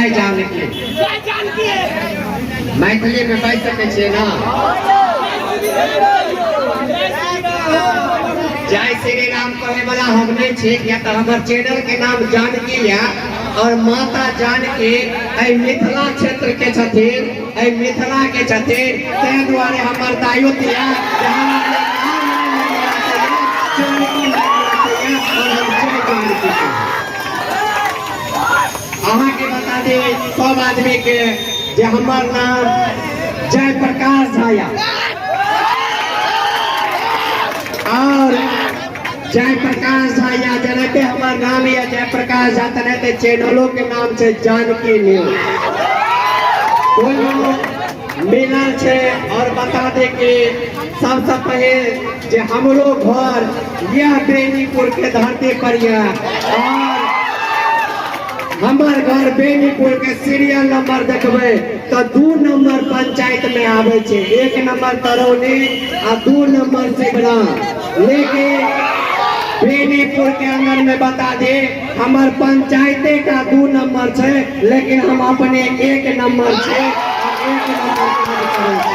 जय जानकी मैथिली में बाजि सकै छियै ना? जय श्री राम कहे वाला हम नहीं छे, या तो हमारे चैनल के नाम जानकी है और माता जानकी मिथिला क्षेत्र के छथिन, मिथिला के छथिन, तै द्वारे हमार दायित्व है अहाँ के बता दे सब आदमी के जे हमार नाम जय प्रकाश झाया और जय प्रकाश झाया जने हमार नाम है जय प्रकाश झा, तने चैनलों के नाम से जानकी न्यूज मिलल छे। और बता दे कि सबसे पहले जे हमरो घर यह बेनीपुर के धरती पर है और हमार घर बेनीपुर के सीरियल नंबर देखबे तो 2 नंबर पंचायत में आवे छे, 1 नंबर तरौनी और 2 नंबर सिगरा। लेकिन बेनीपुर के अंदर में बता दे हमार पंचायते का 2 नंबर छे, लेकिन हम अपने 1 नंबर छे और 1 नंबर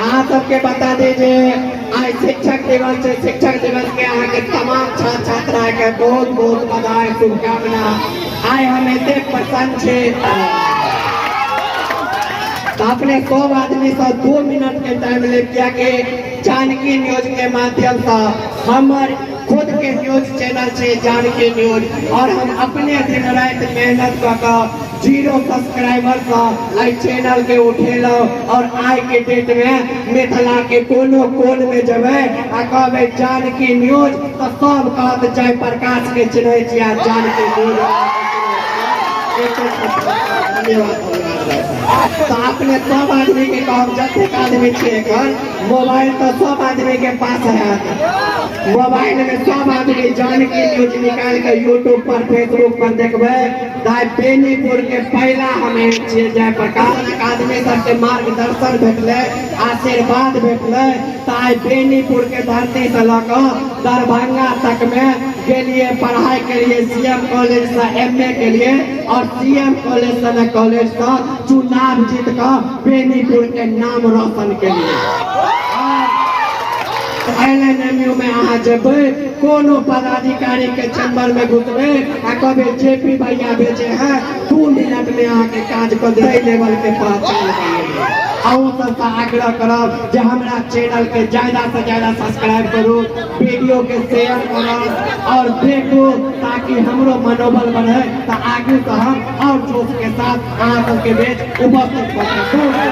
अहाँ सबके बता दीजिए आज शिक्षक दिवस है। शिक्षक दिवस के यहाँ के तमाम छात्र छात्रा के बहुत बहुत बधाई शुभकामना। आए हमें देख प्रसन्न छे तो अपने 100 आदमी से 2 मिनट के टाइम ले किया के जानकी न्यूज के माध्यम से हमारे खुद के न्यूज चैनल से जानकी न्यूज और हम अपने दिन रात मेहनत कर 0 सब्सक्राइबर से चैनल के उठेलो और आज के डेट में मिथिला के कोनो कोन में जबे आ कहबे जानकी न्यूज तो सब कहत जय प्रकाश के चिन्ह छिया जानकी न्यूज। तो अपने सब आदमी के कहब जते आदमी छे मोबाइल तो सब आदमी के पास है, मोबाइल में सब आदमी जानकी न्यूज निकाल के यूट्यूब पर फेसबुक पर देखबे दाई बेनीपुर के पहला हमें जय प्रकाश आदमी सबके मार्गदर्शन भेटले आशीर्वाद भेटले ताई बेनीपुर के धरती से लगा दरभंगा तक में गेलिए पढ़ाई के लिए सीएम कॉलेज से एमए के लिए और सीएम कॉलेज से कॉलेज से चुनाव जीत कर बेनीपुर के नाम रोशन के लिए। LNMU में अहाँ जबे कोनो पदाधिकारी के चैम्बर में घुसबे आ कहबे जेपी भैया भेजे हैं 2 मिनट में अहाँ के काज कर दे लेवल के पहचान कर आओ सबका आग्रह करब जे हमरा चैनल के ज्यादा से ज्यादा सब्सक्राइब करो, वीडियो के शेयर करो और देखो ताकि हमरो मनोबल बढ़े तो आगे तो हम और जोश के साथ अहाँ सबके बीच उपस्थित कर सकूं।